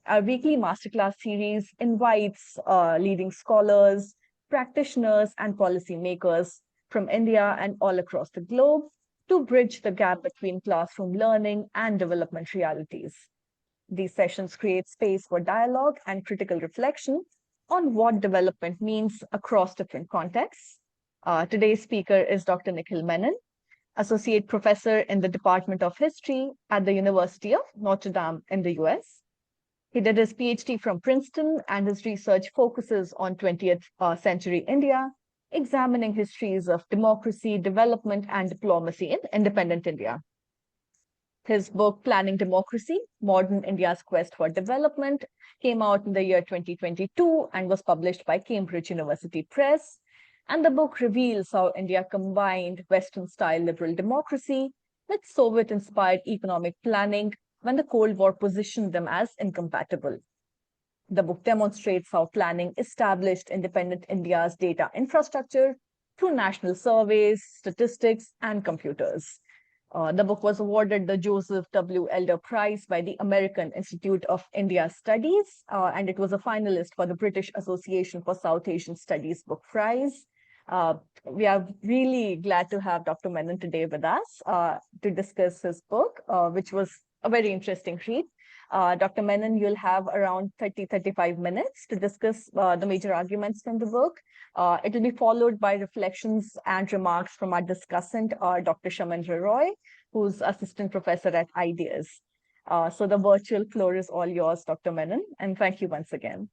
Our weekly masterclass series invites leading scholars, practitioners, and policymakers from India and all across the globe to bridge the gap between classroom learning and development realities. These sessions create space for dialogue and critical reflection on what development means across different contexts. Today's speaker is Dr. Nikhil Menon, Associate Professor in the Department of History at the University of Notre Dame in the US. He did his PhD from Princeton, and his research focuses on 20th century India, examining histories of democracy, development, and diplomacy in independent India. His book, Planning Democracy, Modern India's Quest for Development, came out in the year 2022 and was published by Cambridge University Press. And the book reveals how India combined Western-style liberal democracy with Soviet-inspired economic planning when the Cold War positioned them as incompatible. The book demonstrates how planning established independent India's data infrastructure through national surveys, statistics, and computers. The book was awarded the Joseph W. Elder Prize by the American Institute of India Studies, and it was a finalist for the British Association for South Asian Studies Book Prize. We are really glad to have Dr. Menon today with us to discuss his book, which was a very interesting read. Dr. Menon, you'll have around 30-35 minutes to discuss the major arguments from the book. It will be followed by reflections and remarks from our discussant, Dr. Shamendra Roy, who's Assistant Professor at Ideas. So the virtual floor is all yours, Dr. Menon, and thank you once again.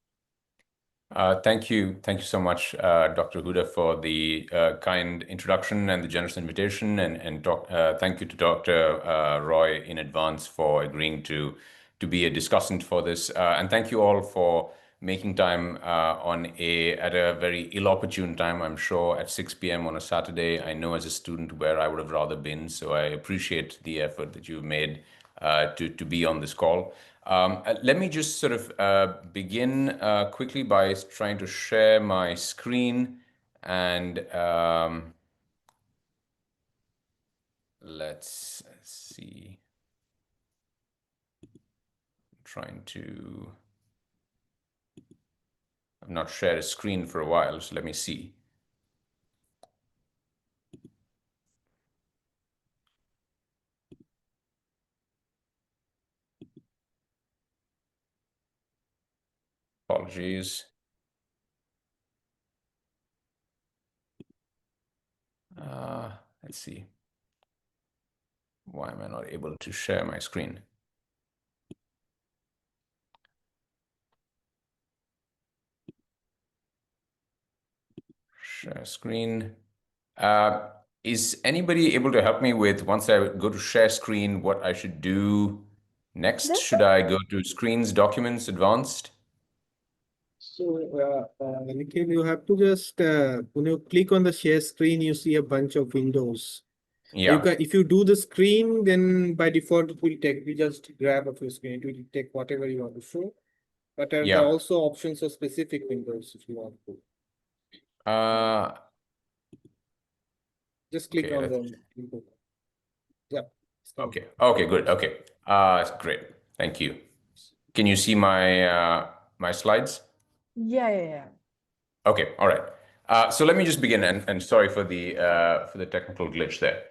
Thank you so much, Dr. Huda, for the kind introduction and the generous invitation, and thank you to Dr. Roy in advance for agreeing to be a discussant for this, and thank you all for making time at a very ill-opportune time, I'm sure, at 6 p.m. on a Saturday. I know as a student where I would have rather been, so I appreciate the effort that you've made to be on this call. Let me just sort of begin quickly by trying to share my screen, and let's see. I've not shared a screen for a while, so let me see. Apologies. Let's see. Why am I not able to share my screen? Share screen. Is anybody able to help me with, once I go to share screen, what I should do next? Should I go to screens, documents, advanced? So, Nikhil, you have to just, when you click on the share screen, you see a bunch of windows. Yeah. If you do the screen, then by default, it will take, you just grab a few screen, it will take whatever you want to show. But there are also options for specific windows if you want to. Just click on the window. Yeah. Okay, good. Okay, great. Thank you. Can you see my my slides? Yeah. Okay, all right. So let me just begin, and sorry for the technical glitch there.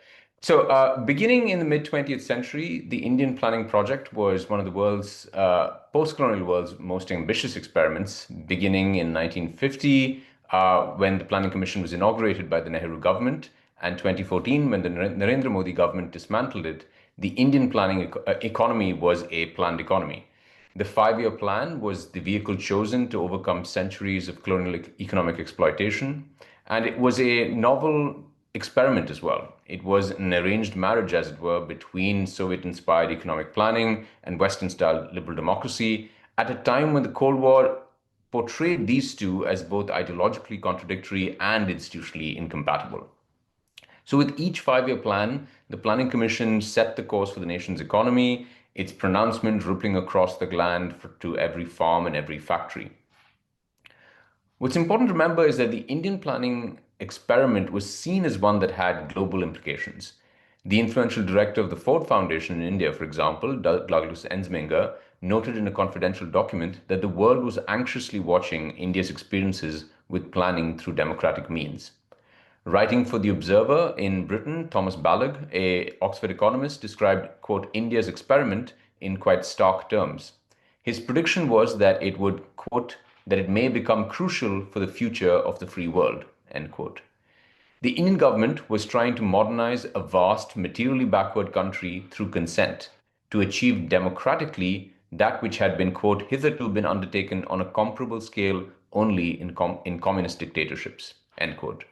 So beginning in the mid-20th century, the Indian planning project was one of the world's, post-colonial world's most ambitious experiments, beginning in 1950, when the Planning Commission was inaugurated by the Nehru government, and 2014, when the Narendra Modi government dismantled it. The Indian planning economy was a planned economy. The 5-year plan was the vehicle chosen to overcome centuries of colonial economic exploitation, and it was a novel experiment as well. It was an arranged marriage, as it were, between Soviet-inspired economic planning and Western-style liberal democracy at a time when the Cold War portrayed these two as both ideologically contradictory and institutionally incompatible. So with each 5-year plan, the Planning Commission set the course for the nation's economy, its pronouncement rippling across the land to every farm and every factory. What's important to remember is that the Indian planning experiment was seen as one that had global implications. The influential director of the Ford Foundation in India, for example, Douglas Ensminger, noted in a confidential document that the world was anxiously watching India's experiences with planning through democratic means. Writing for The Observer in Britain, Thomas Ballag, a Oxford economist, described, quote, India's experiment in quite stark terms. His prediction was that it would, quote, that it may become crucial for the future of the free world, end quote. The Indian government was trying to modernize a vast, materially backward country through consent to achieve democratically that which had been, quote, hitherto been undertaken on a comparable scale only in communist dictatorships, end quote.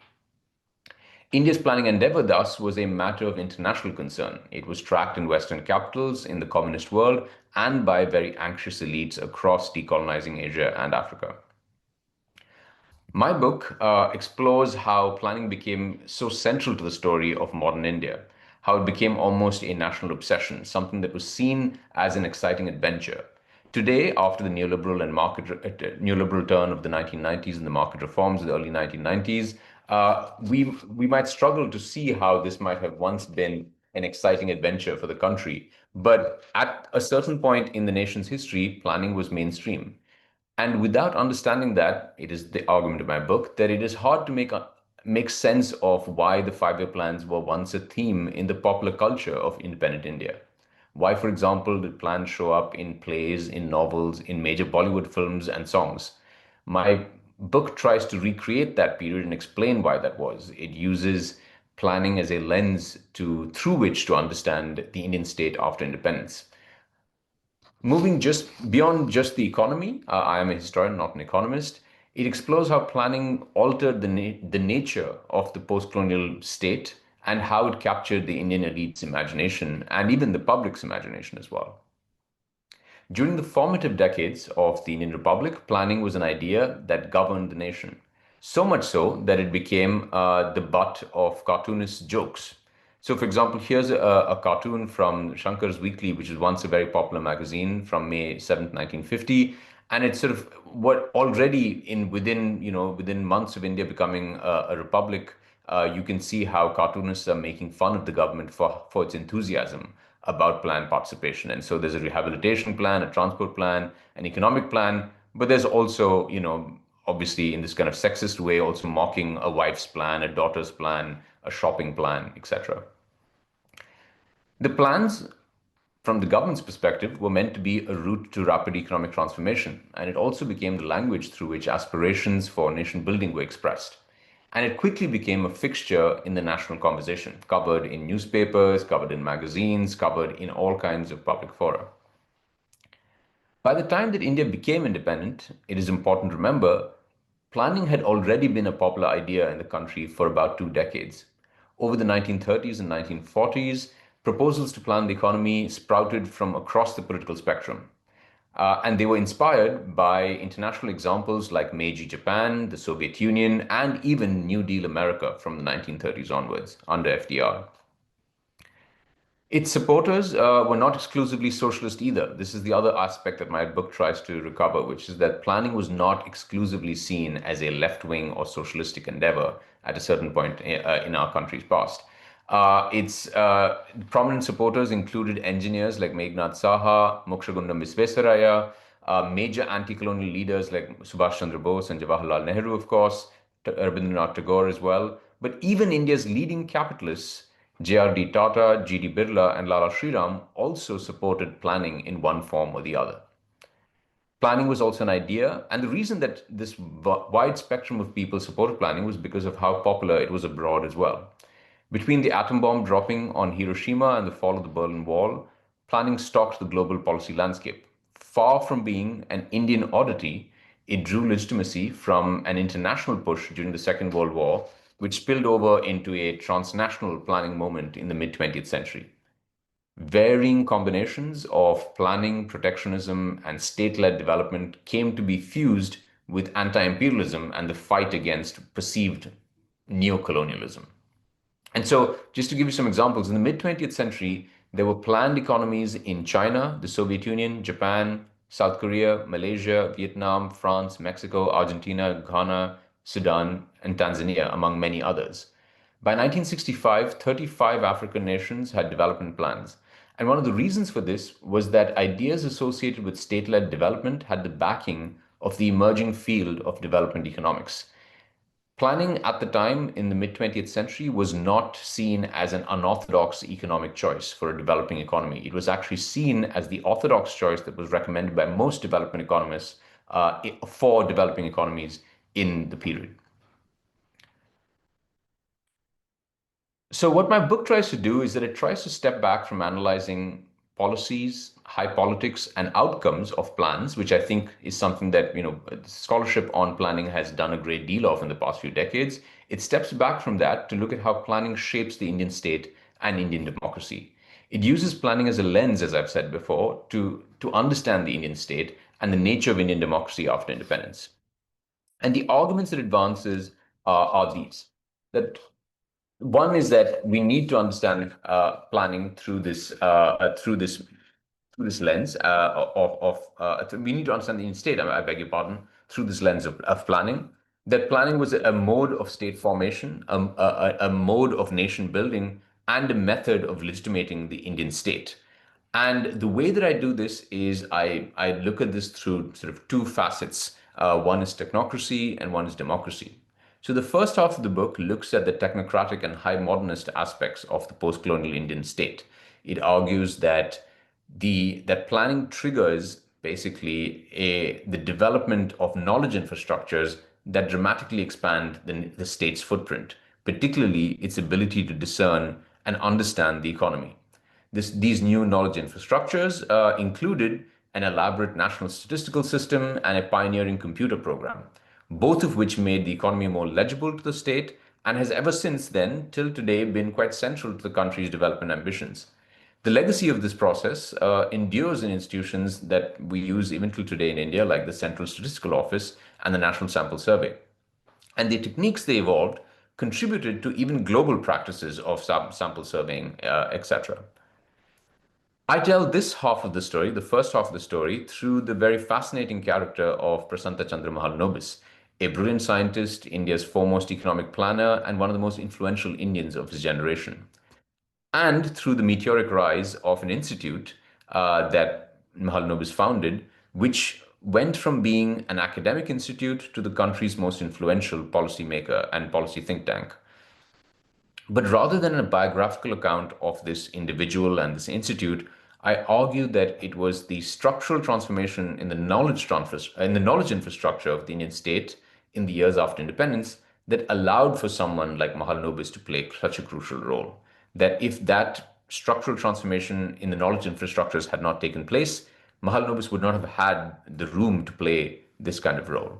India's planning endeavor, thus, was a matter of international concern. It was tracked in Western capitals, in the communist world, and by very anxious elites across decolonizing Asia and Africa. My book explores how planning became so central to the story of modern India, how it became almost a national obsession, something that was seen as an exciting adventure. Today, after the neoliberal turn of the 1990s and the market reforms of the early 1990s, we might struggle to see how this might have once been an exciting adventure for the country. But at a certain point in the nation's history, planning was mainstream. And without understanding that, it is the argument of my book that it is hard to make sense of why the five-year plans were once a theme in the popular culture of independent India. Why, for example, did plans show up in plays, in novels, in major Bollywood films and songs? My book tries to recreate that period and explain why that was. It uses planning as a lens through which to understand the Indian state after independence. Moving just beyond just the economy, I am a historian, not an economist. It explores how planning altered the nature of the post-colonial state and how it captured the Indian elite's imagination and even the public's imagination as well. During the formative decades of the Indian Republic, planning was an idea that governed the nation. So much so that it became the butt of cartoonist jokes. So, for example, here's a cartoon from Shankar's Weekly, which was once a very popular magazine from May 7th, 1950. And it's sort of what already within months of India becoming a republic, you can see how cartoonists are making fun of the government for its enthusiasm about planned participation. And so there's a rehabilitation plan, a transport plan, an economic plan, but there's also, obviously in this kind of sexist way, also mocking a wife's plan, a daughter's plan, a shopping plan, etc. The plans, from the government's perspective, were meant to be a route to rapid economic transformation, and it also became the language through which aspirations for nation building were expressed. And it quickly became a fixture in the national conversation, covered in newspapers, covered in magazines, covered in all kinds of public fora. By the time that India became independent, it is important to remember, planning had already been a popular idea in the country for about 2 decades. Over the 1930s and 1940s, proposals to plan the economy sprouted from across the political spectrum. And they were inspired by international examples like Meiji Japan, the Soviet Union, and even New Deal America from the 1930s onwards under FDR. Its supporters were not exclusively socialist either. This is the other aspect that my book tries to recover, which is that planning was not exclusively seen as a left-wing or socialistic endeavor at a certain point in our country's past. Its prominent supporters included engineers like Meghnad Saha, Mokshagundam Visvesvaraya, major anti-colonial leaders like Subhash Chandra Bose and Jawaharlal Nehru, of course, Rabindranath Tagore as well. But even India's leading capitalists, J.R.D. Tata, G.D. Birla, and Lala Shriram also supported planning in one form or the other. Planning was also an idea, and the reason that this wide spectrum of people supported planning was because of how popular it was abroad as well. Between the atom bomb dropping on Hiroshima and the fall of the Berlin Wall, planning stalked the global policy landscape. Far from being an Indian oddity, it drew legitimacy from an international push during the Second World War, which spilled over into a transnational planning moment in the mid-20th century. Varying combinations of planning, protectionism, and state-led development came to be fused with anti-imperialism and the fight against perceived neocolonialism. And so, just to give you some examples, in the mid-20th century, there were planned economies in China, the Soviet Union, Japan, South Korea, Malaysia, Vietnam, France, Mexico, Argentina, Ghana, Sudan, and Tanzania, among many others. By 1965, 35 African nations had development plans. And one of the reasons for this was that ideas associated with state-led development had the backing of the emerging field of development economics. Planning at the time in the mid 20th century was not seen as an unorthodox economic choice for a developing economy. It was actually seen as the orthodox choice that was recommended by most development economists for developing economies in the period. So what my book tries to do is that it tries to step back from analyzing policies, high politics, and outcomes of plans, which I think is something that scholarship on planning has done a great deal of in the past few decades. It steps back from that to look at how planning shapes the Indian state and Indian democracy. It uses planning as a lens, as I've said before, to understand the Indian state and the nature of Indian democracy after independence. And the arguments it advances are these: that one is that we need to understand planning through this lens we need to understand the Indian state, I beg your pardon, through this lens of planning. That planning was a mode of state formation, a mode of nation building, and a method of legitimating the Indian state. And the way that I do this is I look at this through sort of two facets. One is technocracy and one is democracy. So the first half of the book looks at the technocratic and high modernist aspects of the post-colonial Indian state. It argues that that planning triggers basically the development of knowledge infrastructures that dramatically expand the state's footprint, particularly its ability to discern and understand the economy. These new knowledge infrastructures included an elaborate national statistical system and a pioneering computer program, both of which made the economy more legible to the state and has ever since then, till today, been quite central to the country's development ambitions. The legacy of this process endures in institutions that we use even till today in India, like the Central Statistical Office and the National Sample Survey. And the techniques they evolved contributed to even global practices of sample surveying, etc. I tell this half of the story, the first half of the story, through the very fascinating character of Prasanta Chandra Mahalanobis, a brilliant scientist, India's foremost economic planner, and one of the most influential Indians of his generation. And through the meteoric rise of an institute that Mahalanobis founded, which went from being an academic institute to the country's most influential policymaker and policy think tank. But rather than a biographical account of this individual and this institute, I argue that it was the structural transformation in the knowledge infrastructure of the Indian state in the years after independence that allowed for someone like Mahalanobis to play such a crucial role. That if that structural transformation in the knowledge infrastructures had not taken place, Mahalanobis would not have had the room to play this kind of role.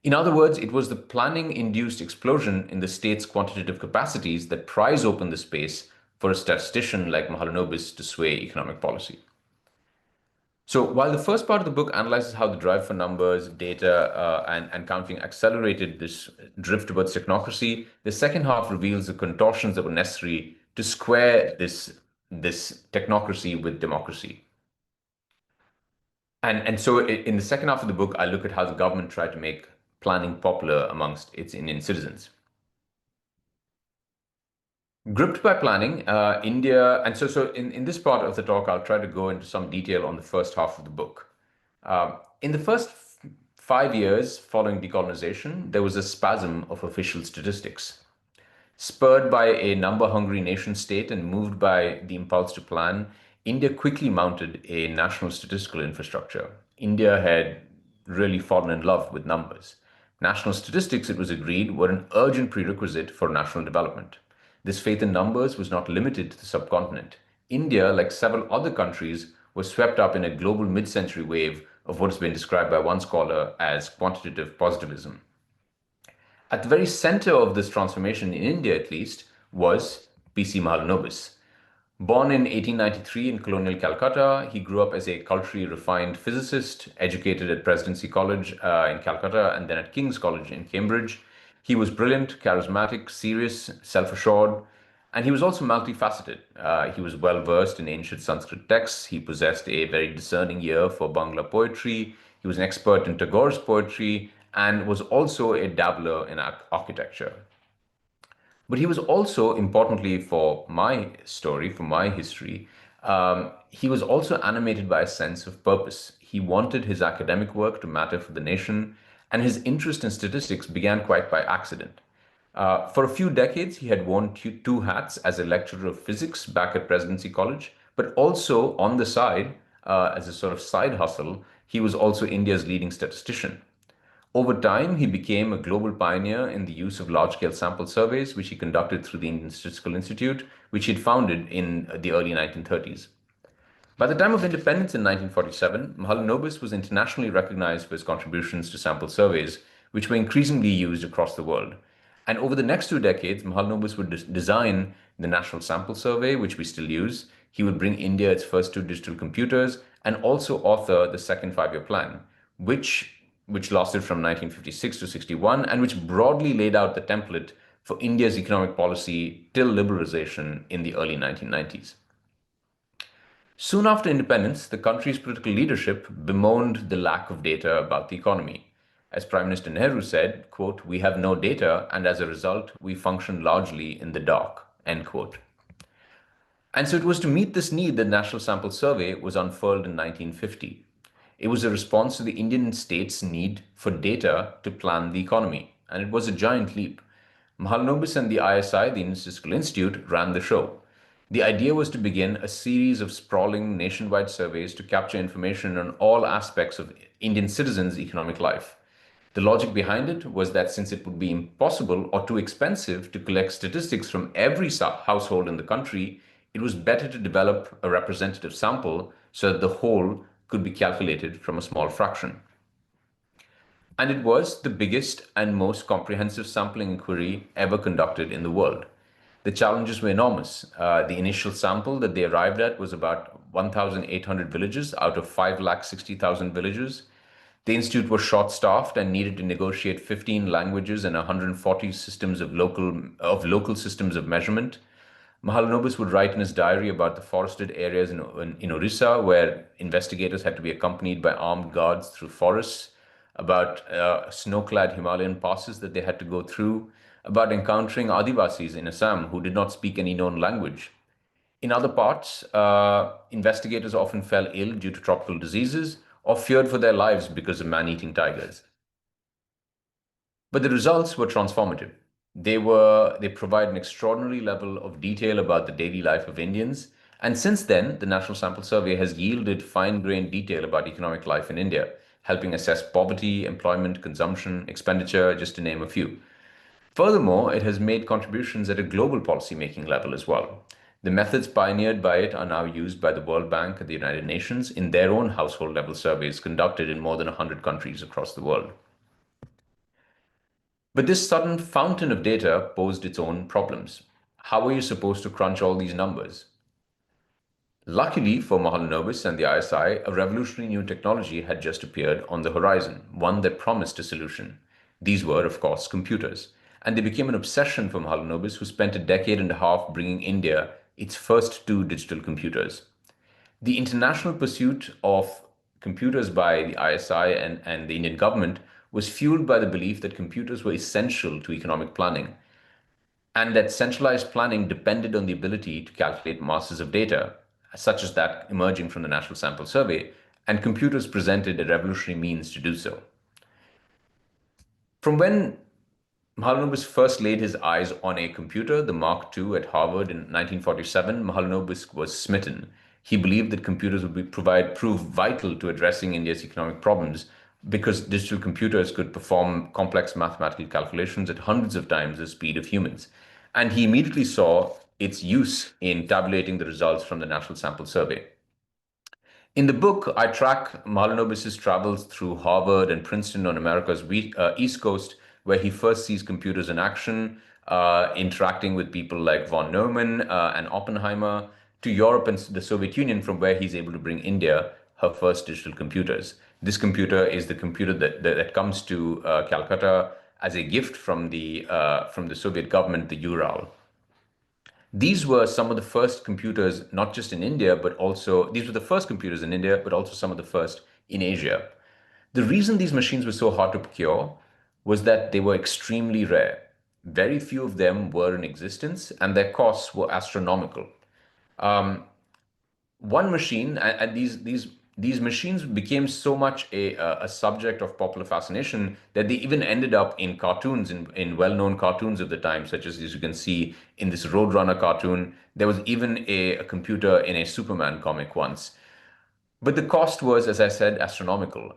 In other words, it was the planning-induced explosion in the state's quantitative capacities that pries open the space for a statistician like Mahalanobis to sway economic policy. So while the first part of the book analyzes how the drive for numbers, data, and counting accelerated this drift towards technocracy, the second half reveals the contortions that were necessary to square this technocracy with democracy. And so in the second half of the book, I look at how the government tried to make planning popular amongst its Indian citizens. Gripped by planning, India, and so in this part of the talk, I'll try to go into some detail on the first half of the book. In the first 5 years following decolonization, there was a spasm of official statistics. Spurred by a number-hungry nation state and moved by the impulse to plan, India quickly mounted a national statistical infrastructure. India had really fallen in love with numbers. National statistics, it was agreed, were an urgent prerequisite for national development. This faith in numbers was not limited to the subcontinent. India, like several other countries, was swept up in a global mid-century wave of what has been described by one scholar as quantitative positivism. At the very center of this transformation, in India at least, was P.C. Mahalanobis. Born in 1893 in colonial Calcutta, he grew up as a culturally refined physicist, educated at Presidency College in Calcutta and then at King's College in Cambridge. He was brilliant, charismatic, serious, self-assured, and he was also multifaceted. He was well-versed in ancient Sanskrit texts. He possessed a very discerning ear for Bangla poetry. He was an expert in Tagore's poetry and was also a dabbler in architecture. But he was also, importantly for my story, for my history, he was also animated by a sense of purpose. He wanted his academic work to matter for the nation, and his interest in statistics began quite by accident. For a few decades, he had worn two hats as a lecturer of physics back at Presidency College, but also on the side, as a sort of side hustle, he was also India's leading statistician. Over time, he became a global pioneer in the use of large-scale sample surveys, which he conducted through the Indian Statistical Institute, which he'd founded in the early 1930s. By the time of independence in 1947, Mahalanobis was internationally recognized for his contributions to sample surveys, which were increasingly used across the world. And over the next 2 decades, Mahalanobis would design the National Sample Survey, which we still use. He would bring India its first two digital computers and also author the second five-year plan, which lasted from 1956 to 61 and which broadly laid out the template for India's economic policy till liberalization in the early 1990s. Soon after independence, the country's political leadership bemoaned the lack of data about the economy. As Prime Minister Nehru said, quote, "We have no data, and as a result, we function largely in the dark," end quote. And so it was to meet this need that the National Sample Survey was unfurled in 1950. It was a response to the Indian state's need for data to plan the economy, and it was a giant leap. Mahalanobis and the ISI, the Indian Statistical Institute, ran the show. The idea was to begin a series of sprawling nationwide surveys to capture information on all aspects of Indian citizens' economic life. The logic behind it was that since it would be impossible or too expensive to collect statistics from every household in the country, it was better to develop a representative sample so that the whole could be calculated from a small fraction. And it was the biggest and most comprehensive sampling inquiry ever conducted in the world. The challenges were enormous. The initial sample that they arrived at was about 1,800 villages out of 560,000 villages. The institute was short-staffed and needed to negotiate 15 languages and 140 systems of local systems of measurement. Mahalanobis would write in his diary about the forested areas in Orissa, where investigators had to be accompanied by armed guards through forests, about snow-clad Himalayan passes that they had to go through, about encountering Adivasis in Assam who did not speak any known language. In other parts, investigators often fell ill due to tropical diseases or feared for their lives because of man-eating tigers. But the results were transformative. They provide an extraordinary level of detail about the daily life of Indians. And since then, the National Sample Survey has yielded fine-grained detail about economic life in India, helping assess poverty, employment, consumption, expenditure, just to name a few. Furthermore, it has made contributions at a global policy-making level as well. The methods pioneered by it are now used by the World Bank and the United Nations in their own household-level surveys conducted in more than 100 countries across the world. But this sudden fountain of data posed its own problems. How are you supposed to crunch all these numbers? Luckily for Mahalanobis and the ISI, a revolutionary new technology had just appeared on the horizon, one that promised a solution. These were, of course, computers. And they became an obsession for Mahalanobis, who spent a decade and a half bringing India its first two digital computers. The international pursuit of computers by the ISI and the Indian government was fueled by the belief that computers were essential to economic planning, and that centralized planning depended on the ability to calculate masses of data, such as that emerging from the National Sample Survey, and computers presented a revolutionary means to do so. From when Mahalanobis first laid his eyes on a computer, the Mark II at Harvard in 1947, Mahalanobis was smitten. He believed that computers would prove vital to addressing India's economic problems because digital computers could perform complex mathematical calculations at hundreds of times the speed of humans. And he immediately saw its use in tabulating the results from the National Sample Survey. In the book, I track Mahalanobis' travels through Harvard and Princeton on America's East Coast, where he first sees computers in action, interacting with people like von Neumann and Oppenheimer, to Europe and the Soviet Union, from where he's able to bring India her first digital computers. This computer is the computer that comes to Calcutta as a gift from the Soviet government, the Ural. These were some of the first computers, not just in India, but also, these were the first computers in India, but also some of the first in Asia. The reason these machines were so hard to procure was that they were extremely rare. very few of them were in existence, and their costs were astronomical. Um, One machine, and these machines became so much a subject of popular fascination that they even ended up in cartoons, in well-known cartoons of the time, such as you can see in this Roadrunner cartoon. There was even a computer in a Superman comic once. But the cost was, as I said, astronomical.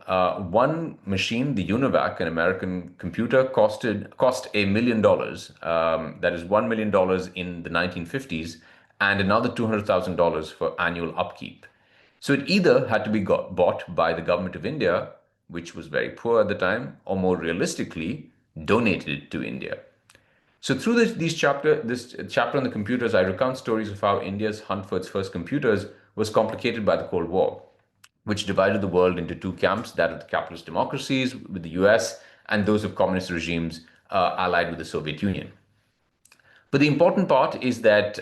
One machine, the UNIVAC, an American computer, cost $1 million. That is $1 million in the 1950s, and another $200,000 for annual upkeep. So it either had to be bought by the government of India, which was very poor at the time, or more realistically, donated to India. So through this chapter on the computers, I recount stories of how India's hunt for its first computers was complicated by the Cold War, which divided the world into two camps, that of the capitalist democracies with the US and those of communist regimes allied with the Soviet Union. But the important part is that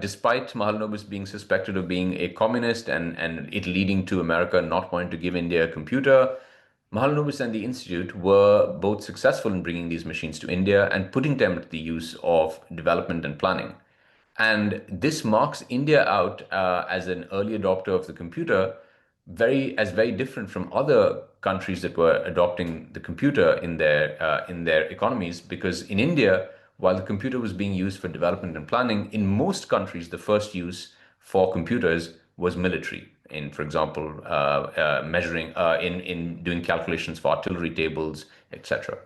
despite Mahalanobis being suspected of being a communist and it leading to America not wanting to give India a computer, Mahalanobis and the Institute were both successful in bringing these machines to India and putting them to the use of development and planning. And this marks India out as an early adopter of the computer, very different from other countries that were adopting the computer in their economies. Because in India, while the computer was being used for development and planning, in most countries the first use for computers was military. In, for example, measuring in doing calculations for artillery tables, etc.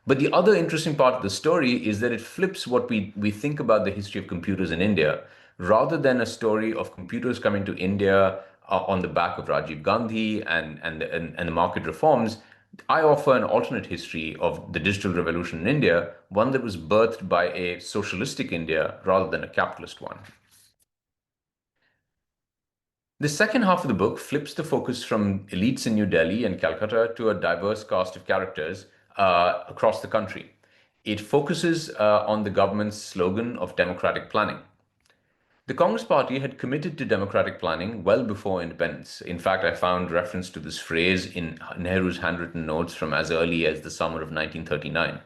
But the other interesting part of the story is that it flips what we think about the history of computers in India. Rather than a story of computers coming to India on the back of Rajiv Gandhi and the market reforms, I offer an alternate history of the digital revolution in India, one that was birthed by a socialistic India rather than a capitalist one. The second half of the book flips the focus from elites in New Delhi and Calcutta to a diverse cast of characters across the country. It focuses on the government's slogan of democratic planning. The Congress Party had committed to democratic planning well before independence. In fact, I found reference to this phrase in Nehru's handwritten notes from as early as the summer of 1939.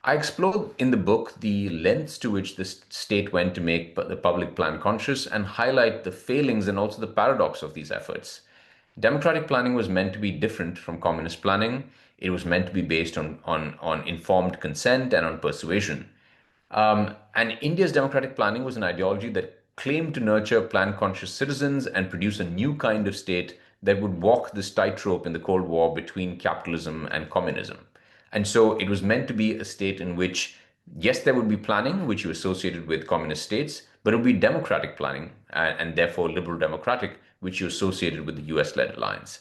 I explore in the book the lengths to which the state went to make the public plan conscious and highlight the failings and also the paradox of these efforts. Democratic planning was meant to be different from communist planning. It was meant to be based on informed consent and on persuasion. And India's democratic planning was an ideology that claimed to nurture plan-conscious citizens and produce a new kind of state that would walk this tightrope in the Cold War between capitalism and communism. And so it was meant to be a state in which, yes, there would be planning, which you associated with communist states, but it would be democratic planning and therefore liberal democratic, which you associated with the US-led alliance.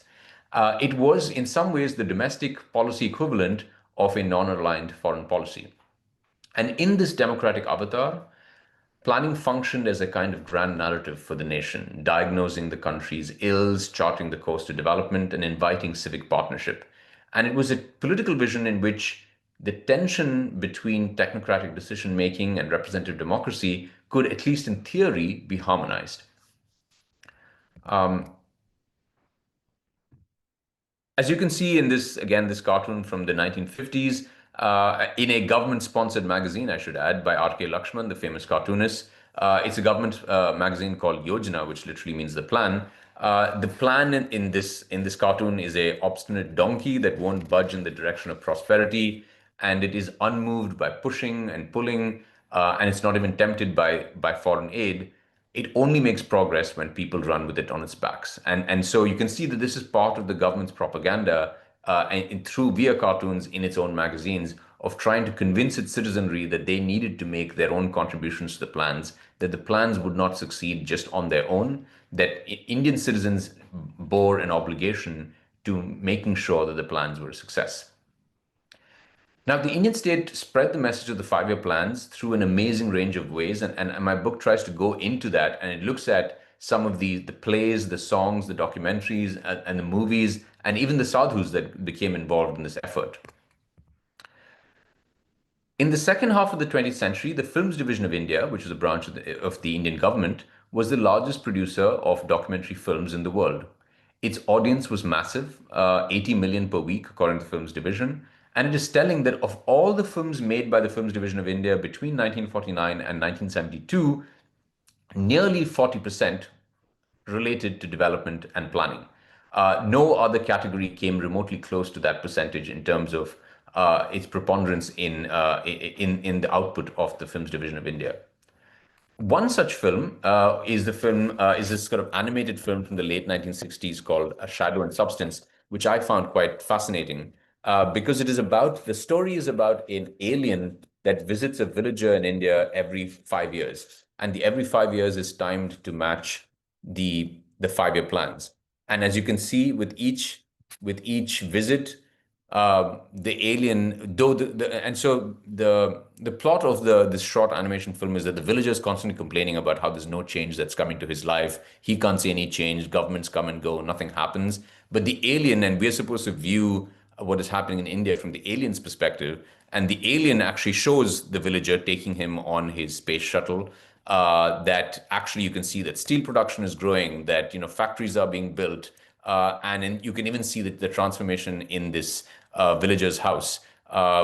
It was, in some ways, the domestic policy equivalent of a non-aligned foreign policy. And in this democratic avatar, planning functioned as a kind of grand narrative for the nation, diagnosing the country's ills, charting the course to development, and inviting civic partnership. And it was a political vision in which the tension between technocratic decision making and representative democracy could, at least in theory, be harmonized. As you can see in this, again, this cartoon from the 1950s, in a government-sponsored magazine, I should add, by R.K. Lakshman, the famous cartoonist. It's a government magazine called Yojana, which literally means the plan. The plan in this cartoon is a obstinate donkey that won't budge in the direction of prosperity, and it is unmoved by pushing and pulling, and it's not even tempted by foreign aid. It only makes progress when people run with it on its backs. And so you can see that this is part of the government's propaganda through via cartoons in its own magazines of trying to convince its citizenry that they needed to make their own contributions to the plans, that the plans would not succeed just on their own, that Indian citizens bore an obligation to making sure that the plans were a success. Now, the Indian state spread the message of the five-year plans through an amazing range of ways, and my book tries to go into that, and it looks at some of the plays, the songs, the documentaries, and the movies, and even the sadhus that became involved in this effort. In the second half of the 20th century, the Films Division of India, which was a branch of the Indian government, was the largest producer of documentary films in the world. Its audience was massive, 80 million per week, according to the Films Division, And it is telling that of all the films made by the Films Division of India between 1949 and 1972, nearly 40% related to development and planning. No other category came remotely close to that percentage in terms of its preponderance in the output of the Films Division of India. One such film is this sort of animated film from the late 1960s called Shadow and Substance, which I found quite fascinating because the story is about an alien that visits a villager in India every 5 years, and the every 5 years is timed to match the 5 year plans. And as you can see, with each visit, the alien, though and so the plot of this short animation film is that the villager is constantly complaining about how there's no change that's coming to his life. He can't see any change. Governments come and go, nothing happens. But the alien, and we're supposed to view what is happening in India from the alien's perspective, and the alien actually shows the villager taking him on his space shuttle. That actually you can see that steel production is growing, that factories are being built, and you can even see the transformation in this villager's house,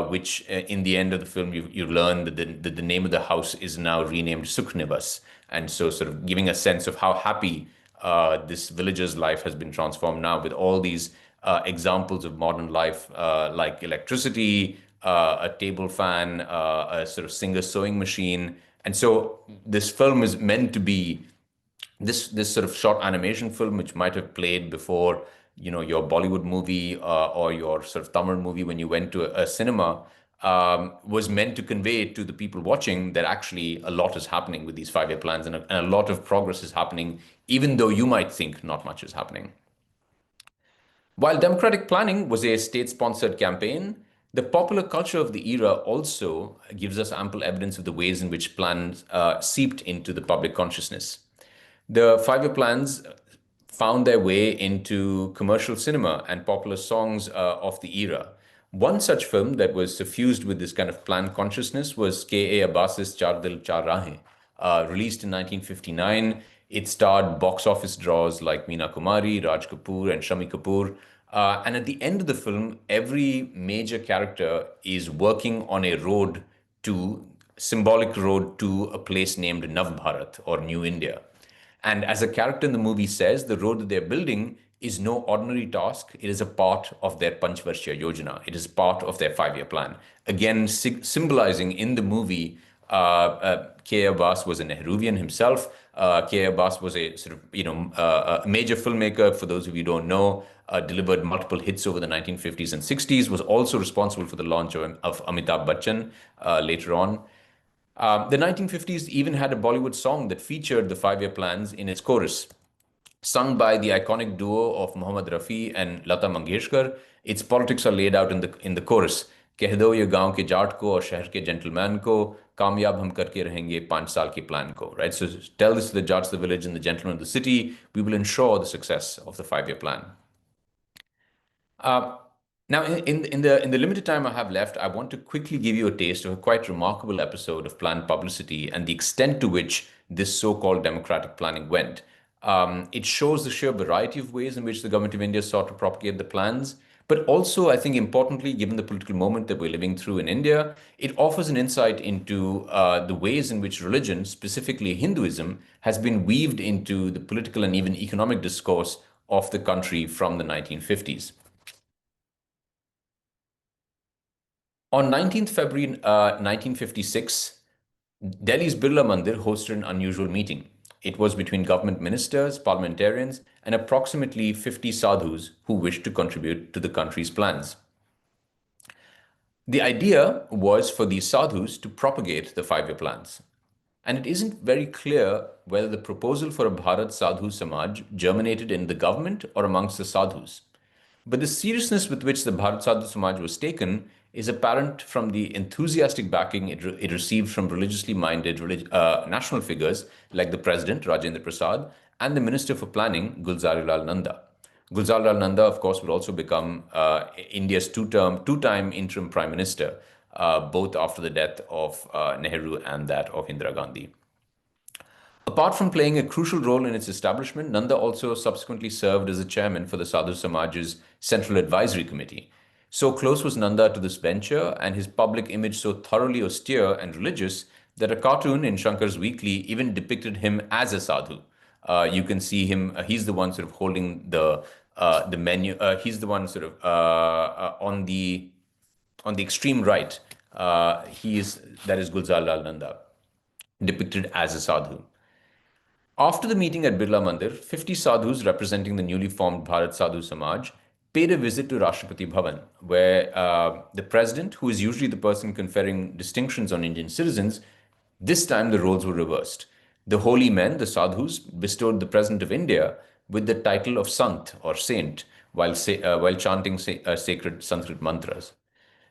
which in the end of the film you learn that the name of the house is now renamed Sukhnivas, and so sort of giving a sense of how happy this villager's life has been transformed now with all these examples of modern life, like electricity, a table fan, a sort of singer sewing machine. And so this film is meant to be this sort of short animation film, which might have played before your Bollywood movie or your sort of Tamil movie when you went to a cinema, was meant to convey to the people watching that actually a lot is happening with these 5 year plans, and a lot of progress is happening, even though you might think not much is happening. While democratic planning was a state-sponsored campaign, the popular culture of the era also gives us ample evidence of the ways in which plans seeped into the public consciousness. The 5 year plans found their way into commercial cinema and popular songs of the era. One such film that was suffused with this kind of planned consciousness was K.A. Abbas's Char Dil Char Rahein, released in 1959. It starred box office draws like Meena Kumari, Raj Kapoor, and Shami Kapoor. And at the end of the film, every major character is working on a symbolic road to a place named Nav Bharat, or New India. And as a character in the movie says, the road that they're building is no ordinary task. It is a part of their Panchvarsha Yojana. It is part of their 5 year plan. Again, symbolizing in the movie, K. Abbas was a Nehruvian himself. K. Abbas was a sort of, a major filmmaker, for those of you who don't know, delivered multiple hits over the 1950s and 60s, was also responsible for the launch of Amitabh Bachchan later on. The 1950s even had a Bollywood song that featured the 5 year plans in its chorus. Sung by the iconic duo of Mohammad Rafi and Lata Mangeshkar, its politics are laid out in the chorus. कह दो ये गांव के जाट को और शहर के gentleman को कामयाब हम करके रहेंगे 5 साल के plan को. Right? So tell this to the jats, the village, and the gentlemen of the city. We will ensure the success of the 5 year plan. Now, in the limited time I have left, I want to quickly give you a taste of a quite remarkable episode of planned publicity and the extent to which this so-called democratic planning went. It shows the sheer variety of ways in which the government of India sought to propagate the plans, but also, I think importantly, given the political moment that we're living through in India, it offers an insight into the ways in which religion, specifically Hinduism, has been weaved into the political and even economic discourse of the country from the 1950s. On 19th February 1956, Delhi's Birla Mandir hosted an unusual meeting. It was between government ministers, parliamentarians, and approximately 50 sadhus who wished to contribute to the country's plans. The idea was for these sadhus to propagate the 5 year plans. And it isn't very clear whether the proposal for a Bharat Sadhu Samaj germinated in the government or amongst the sadhus. But the seriousness with which the Bharat Sadhu Samaj was taken is apparent from the enthusiastic backing it received from religiously minded national figures like the President, Rajendra Prasad, and the Minister for Planning, Gulzarilal Nanda. Gulzarilal Nanda, of course, would also become India's two-time interim Prime Minister, both after the death of Nehru and that of Indira Gandhi. Apart from playing a crucial role in its establishment, Nanda also subsequently served as the chairman for the Sadhu Samaj's Central Advisory Committee. So close was Nanda to this venture and his public image so thoroughly austere and religious that a cartoon in Shankar's Weekly even depicted him as a sadhu. You can see him, he's the one sort of holding the menu, he's the one sort of on the extreme right. That is Gulzar Lal Nanda, depicted as a sadhu. After the meeting at Birla Mandir, 50 sadhus representing the newly formed Bharat Sadhu Samaj paid a visit to Rashtrapati Bhavan, where the president, who is usually the person conferring distinctions on Indian citizens, this time the roles were reversed. The holy men, the sadhus, bestowed the president of India with the title of Sant or saint while chanting sacred Sanskrit mantras.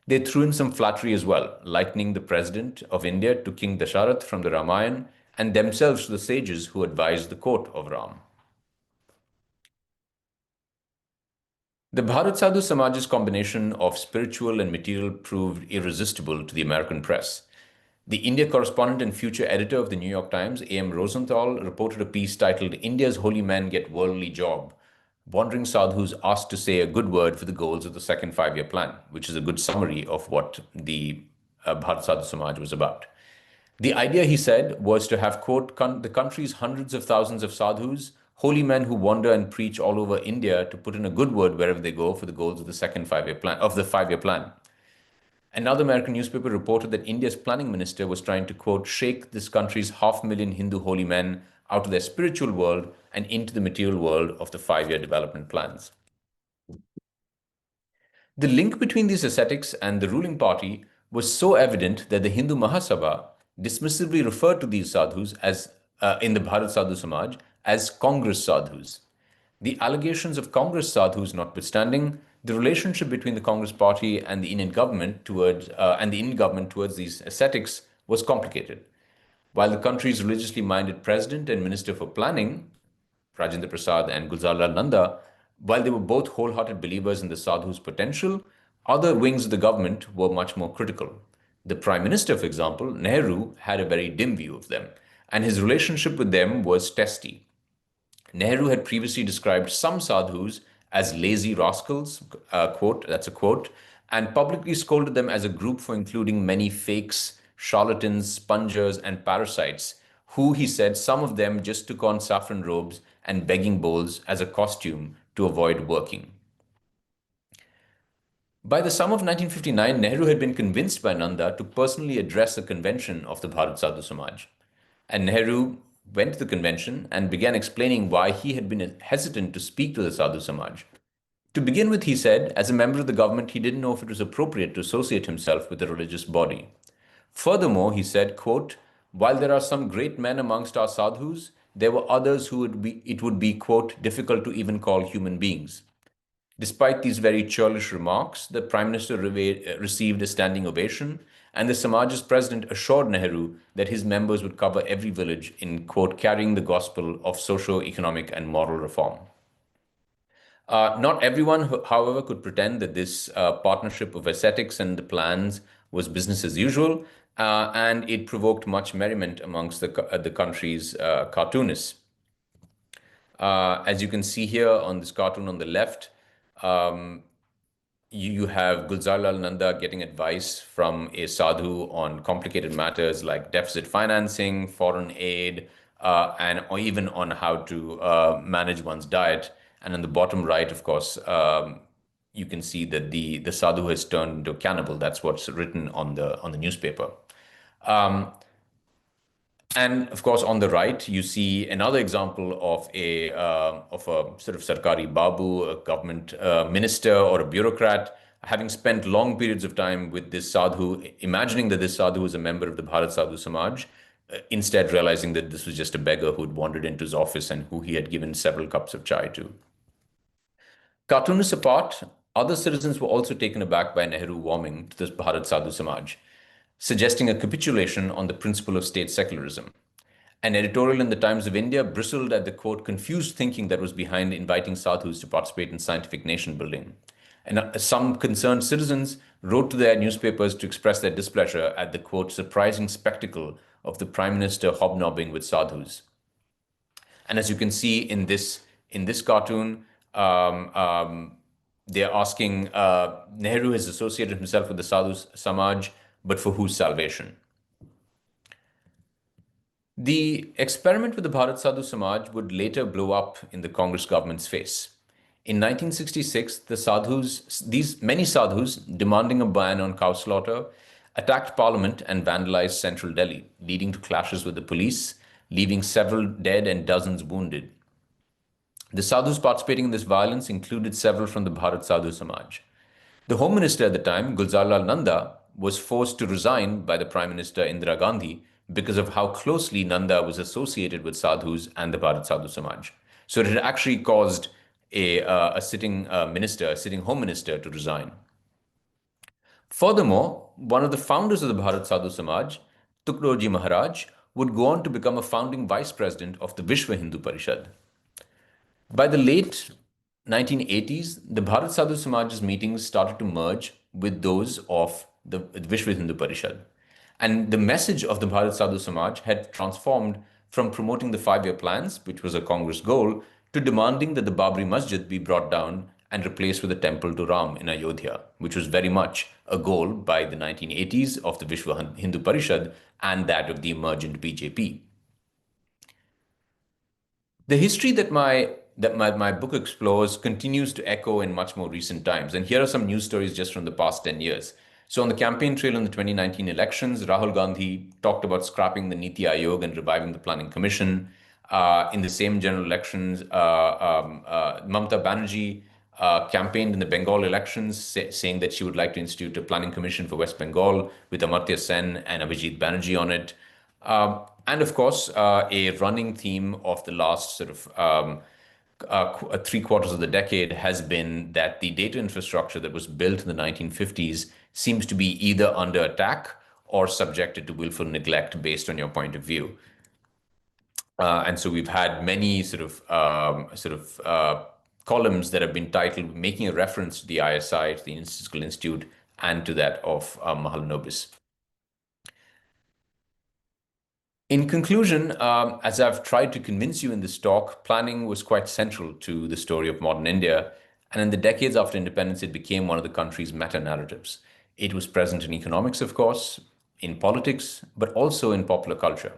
They threw in some flattery as well, likening the president of India to King Dasharath from the Ramayana and themselves to the sages who advised the court of Ram. The Bharat Sadhu Samaj's combination of spiritual and material proved irresistible to the American press. The India correspondent and future editor of the New York Times, A.M. Rosenthal, reported a piece titled India's Holy Men Get Worldly Job. Wandering sadhus asked to say a good word for the goals of the second five-year plan, which is a good summary of what the Bharat Sadhu Samaj was about. The idea, he said, was to have, quote, the country's hundreds of thousands of sadhus, holy men who wander and preach all over India to put in a good word wherever they go for the goals of the second five-year plan, of the five-year plan. Another American newspaper reported that India's planning minister was trying to, quote, shake this country's 500,000 Hindu holy men out of their spiritual world and into the material world of the five-year development plans. The link between these ascetics and the ruling party was so evident that the Hindu Mahasabha dismissively referred to these sadhus as, in the Bharat Sadhu Samaj, as Congress sadhus. The allegations of Congress sadhus notwithstanding, the relationship between the Congress party and the Indian government towards these ascetics was complicated. While the country's religiously minded president and minister for planning, Rajendra Prasad and Gulzar Lal Nanda, while they were both wholehearted believers in the sadhu's potential, other wings of the government were much more critical. The Prime Minister, for example, Nehru, had a very dim view of them, and his relationship with them was testy. Nehru had previously described some sadhus as lazy rascals, quote, that's a quote, and publicly scolded them as a group for including many fakes, charlatans, spongers, and parasites, who, he said, some of them just took on saffron robes and begging bowls as a costume to avoid working. By the summer of 1959, Nehru had been convinced by Nanda to personally address a convention of the Bharat Sadhu Samaj. And Nehru went to the convention and began explaining why he had been hesitant to speak to the Sadhu Samaj. To begin with, he said, as a member of the government, he didn't know if it was appropriate to associate himself with a religious body. Furthermore, he said, quote, while there are some great men amongst our sadhus, there were others who it would be, quote, difficult to even call human beings. Despite these very churlish remarks, the Prime Minister received a standing ovation, and the Samaj's president assured Nehru that his members would cover every village in, quote, carrying the gospel of socio-economic and moral reform. Not everyone, however, could pretend that this partnership of ascetics and the plans was business as usual, and it provoked much merriment amongst the country's cartoonists. As you can see here on this cartoon on the left, you have Gulzar Lal Nanda getting advice from a sadhu on complicated matters like deficit financing, foreign aid, or even on how to manage one's diet. And on the bottom right, of course, you can see that the sadhu has turned into a cannibal. That's what's written on the newspaper. And of course, on the right, you see another example of a sort of sarkari babu, a government minister or a bureaucrat, having spent long periods of time with this sadhu, imagining that this sadhu was a member of the Bharat Sadhu Samaj, instead realizing that this was just a beggar who'd wandered into his office and who he had given several cups of chai to. Cartoonists apart, other citizens were also taken aback by Nehru warming to this Bharat Sadhu Samaj, suggesting a capitulation on the principle of state secularism. An editorial in the Times of India bristled at the, quote, confused thinking that was behind inviting sadhus to participate in scientific nation building. And some concerned citizens wrote to their newspapers to express their displeasure at the, quote, surprising spectacle of the Prime Minister hobnobbing with sadhus. And as you can see in this cartoon, They're asking, Nehru has associated himself with the Sadhu Samaj, but for whose salvation? The experiment with the Bharat Sadhu Samaj would later blow up in the Congress government's face. In 1966, these many sadhus demanding a ban on cow slaughter, attacked parliament and vandalized central Delhi, leading to clashes with the police, leaving several dead and dozens wounded. The sadhus participating in this violence included several from the Bharat Sadhu Samaj. The Home Minister at the time, Gulzarlal Nanda, was forced to resign by the Prime Minister Indira Gandhi because of how closely Nanda was associated with sadhus and the Bharat Sadhu Samaj. So it had actually caused a sitting minister, a sitting Home Minister, to resign. Furthermore, one of the founders of the Bharat Sadhu Samaj, Tukroji Maharaj, would go on to become a founding vice president of the Vishwa Hindu Parishad. By the late 1980s, the Bharat Sadhu Samaj's meetings started to merge with those of the Vishwa Hindu Parishad. And the message of the Bharat Sadhu Samaj had transformed from promoting the 5-year plans, which was a Congress goal, to demanding that the Babri Masjid be brought down and replaced with a temple to Ram in Ayodhya, which was very much a goal by the 1980s of the Vishwa Hindu Parishad and that of the emergent BJP. The history that my book explores continues to echo in much more recent times. And here are some news stories just from the past 10 years. So on the campaign trail in the 2019 elections, Rahul Gandhi talked about scrapping the Niti Aayog and reviving the Planning Commission. In the same general elections, Mamata Banerjee campaigned in the Bengal elections, saying that she would like to institute a planning commission for West Bengal with Amartya Sen and Abhijit Banerjee on it. And of course, a running theme of the last sort of 3/4 of the decade has been that the data infrastructure that was built in the 1950s seems to be either under attack or subjected to willful neglect based on your point of view. And so we've had many columns that have been titled making a reference to the ISI, to the Statistical Institute, and to that of Mahalanobis. In conclusion, as I've tried to convince you in this talk, planning was quite central to the story of modern India, and in the decades after independence, it became one of the country's meta-narratives. It was present in economics, of course, in politics, but also in popular culture.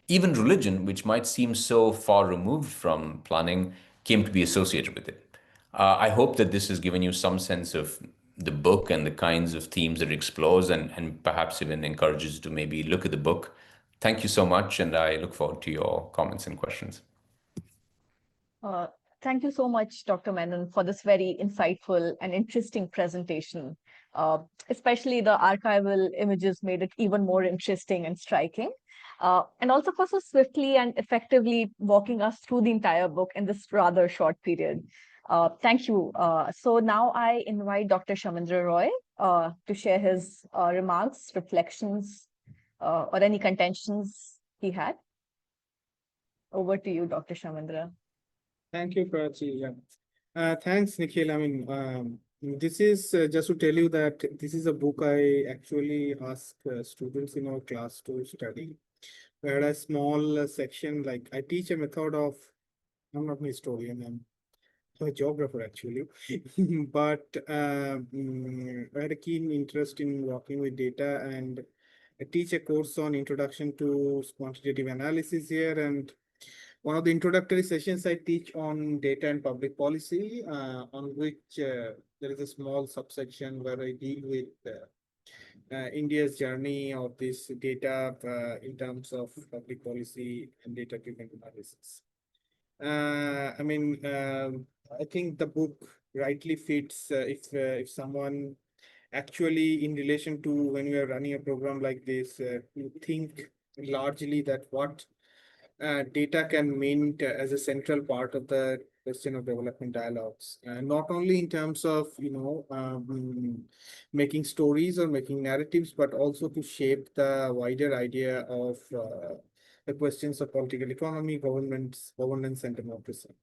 Even religion, which might seem so far removed from planning, came to be associated with it. I hope that this has given you some sense of the book and the kinds of themes that it explores, and perhaps even encourages you to maybe look at the book. Thank you so much, and I look forward to your comments and questions. Uh, Thank you so much, Dr. Menon, for this very insightful and interesting presentation. Especially the archival images made it even more interesting and striking. And also for so swiftly and effectively walking us through the entire book in this rather short period. Thank you. So now I invite Dr. Shamindra Roy to share his remarks, reflections, or any contentions he had. Over to you, Dr. Shamindra. Thank you, Prachi. Yeah. Thanks, Nikhil. I mean, this is just to tell you that this is a book I actually ask students in our class to study. We had a small section, like I teach a method of, I'm not an historian, I'm a geographer actually, but I had a keen interest in working with data, and I teach a course on introduction to quantitative analysis here, and one of the introductory sessions I teach on data and public policy, on which there is a small subsection where I deal with India's journey of this data in terms of public policy and data-driven analysis. I mean, I think the book rightly fits if someone actually, in relation to when we are running a program like this, you think largely that what data can mean as a central part of the question of development dialogues, not only in terms of making stories or making narratives, but also to shape the wider idea of the questions of political economy, governance, and democracy.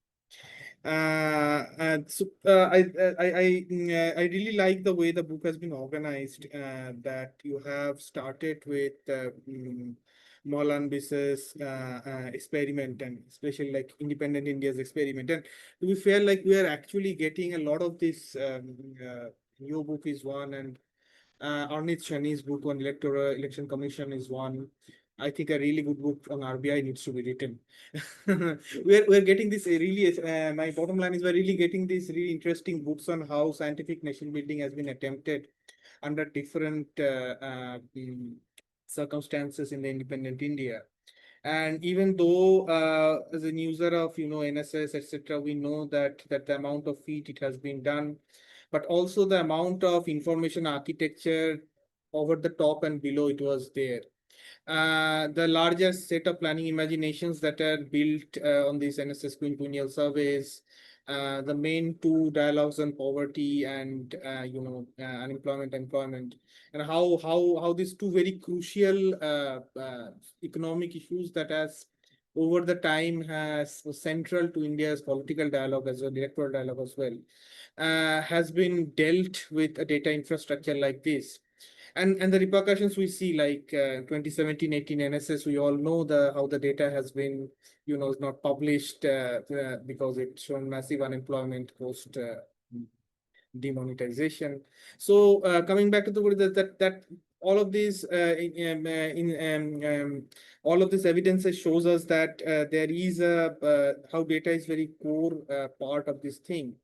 I really like the way the book has been organized. That you have started with Molanbis's experiment, and especially like independent India's experiment. And we feel like we are actually getting a lot of this. Your book is one, and Arnit Shani's book on electoral election commission is one. I think a really good book on RBI needs to be written. We're getting this really. My bottom line is we're really getting these really interesting books on how scientific nation building has been attempted under different circumstances in the independent India. And even though, as a user of NSS etc., we know that the amount of feat it has been done, but also the amount of information architecture over the top and below it was there. The largest set of planning imaginations that are built on these NSS quinquennial surveys, the main two dialogues on poverty and unemployment, employment, and how these two very crucial economic issues that has over the time has was central to India's political dialogue as well, electoral dialogue as well, has been dealt with a data infrastructure like this. And the repercussions we see, like 2017-18 NSS, we all know how the data has been, not published because it's shown massive unemployment post demonetization. So coming back to the word that all of these all of this evidence shows us that there is how data is very core part of this thing.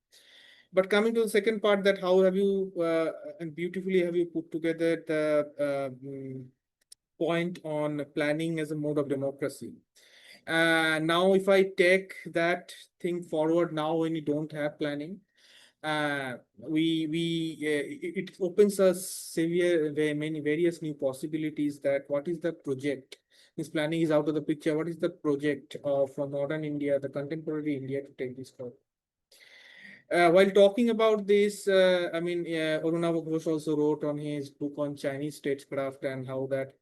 But coming to the second part, that how have you and beautifully have you put together the point on planning as a mode of democracy. Now, if I take that thing forward now when you don't have planning, it opens us many various new possibilities. That what is the project? This planning is out of the picture. What is the project of modern India, the contemporary India, to take this forward? While talking about this, Arunava Ghosh also wrote on his book on Chinese statecraft and how that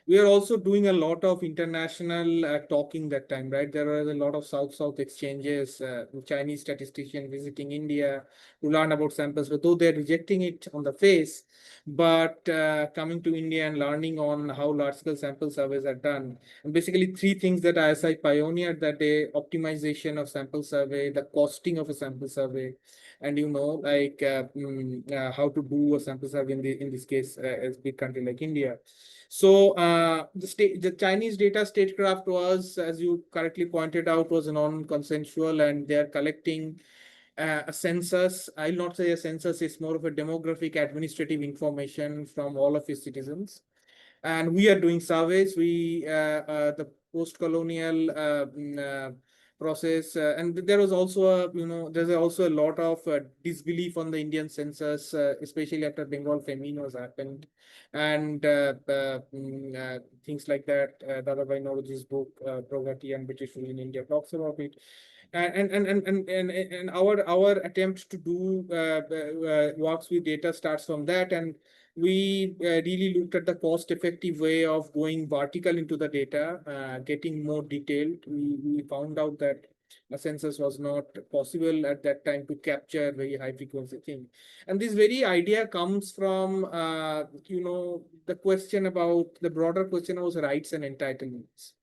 we are also doing a lot of international talking that time, right? There are a lot of South-South exchanges, Chinese statistician visiting India to learn about samples, but though they're rejecting it on the face, but coming to India and learning on how large-scale sample surveys are done. And basically three things that ISI pioneered that day: optimization of sample survey, the costing of a sample survey, and how to do a sample survey in this case as big country like India. So the Chinese data statecraft was, as you correctly pointed out, was non-consensual, and they are collecting a census. I'll not say a census; it's more of a demographic, administrative information from all of its citizens. And we are doing surveys. The post-colonial process, and there was also there's also a lot of disbelief on the Indian census, especially after Bengal famine was happened, and things like that. Dadabhai Naoroji's book, Progati and British Rule in India, talks about it. And our attempt to do works with data starts from that, and we really looked at the cost-effective way of going vertical into the data, getting more detailed. We found out that a census was not possible at that time to capture very high frequency thing. And this very idea comes from, the question about the broader question was rights and entitlements.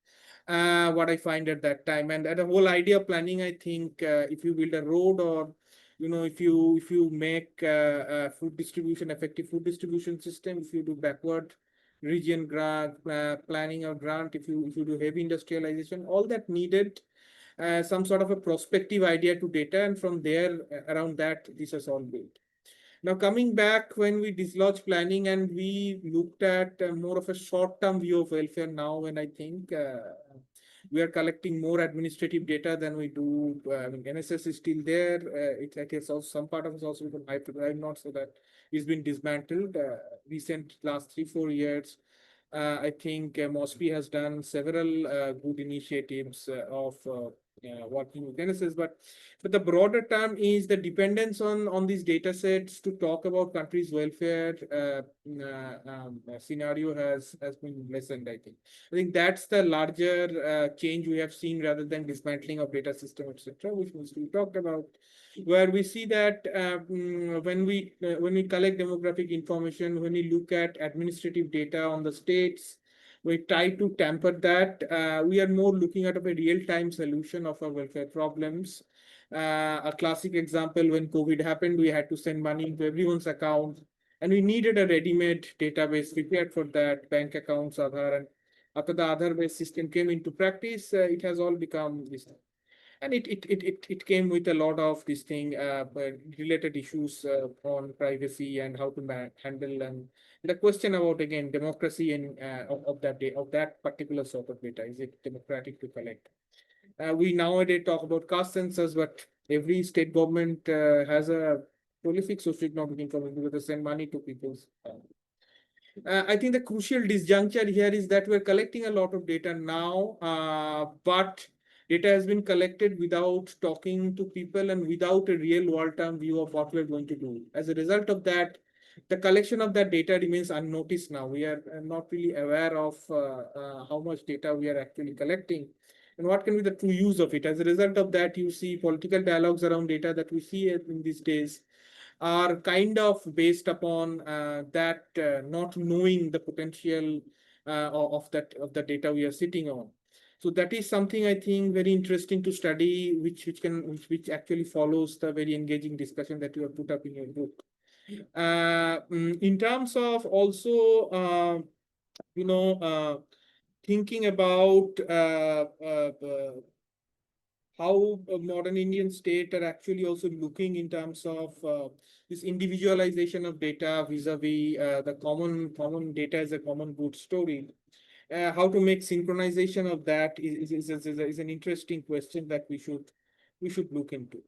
What I find at that time, and the whole idea of planning, I think if you build a road, or if you make food distribution, effective food distribution system, if you do backward region grant planning or grant, if you do heavy industrialization, all that needed some sort of a prospective idea to data, and from there around that this is all built. Now, coming back, when we dislodged planning and we looked at more of a short-term view of welfare now, when I think we are collecting more administrative data than we do. NSS is still there. It is also some part of it is also become hyper, not so that it's been dismantled. Recent last 3-4 years, I think MOSPI has done several good initiatives of working with NSS, but the broader term is the dependence on these data sets to talk about countries' welfare scenario has been lessened. I think that's the larger change we have seen, rather than dismantling of data system, etc., which was we talked about, where we see that when we collect demographic information, when we look at administrative data on the states, We try to temper that. We are more looking at a real-time solution of our welfare problems. A classic example, when COVID happened, we had to send money into everyone's account, and we needed a ready-made database prepared for that, bank accounts, Aadhaar, and after the Aadhaar-based system came into practice, it has all become this. And it came with a lot of this thing, related issues on privacy and how to handle, and the question about, again, democracy and of that day, of that particular sort of data. Is it democratic to collect? We nowadays talk about caste census, but every state government has a prolific socioeconomic income because they send money to people's. I think the crucial disjuncture here is that we're collecting a lot of data now, but data has been collected without talking to people and without a real world-term view of what we're going to do. As a result of that, the collection of that data remains unnoticed now. We are not really aware of how much data we are actually collecting and what can be the true use of it. As a result of that, you see political dialogues around data that we see in these days are kind of based upon that not knowing the potential of the data we are sitting on. So that is something I think very interesting to study, which actually follows the very engaging discussion that you have put up in your book. In terms of also, thinking about how modern Indian state are actually also looking in terms of this individualization of data vis-a-vis the common data as a common good story. How to make synchronization of that is an interesting question that we should look into.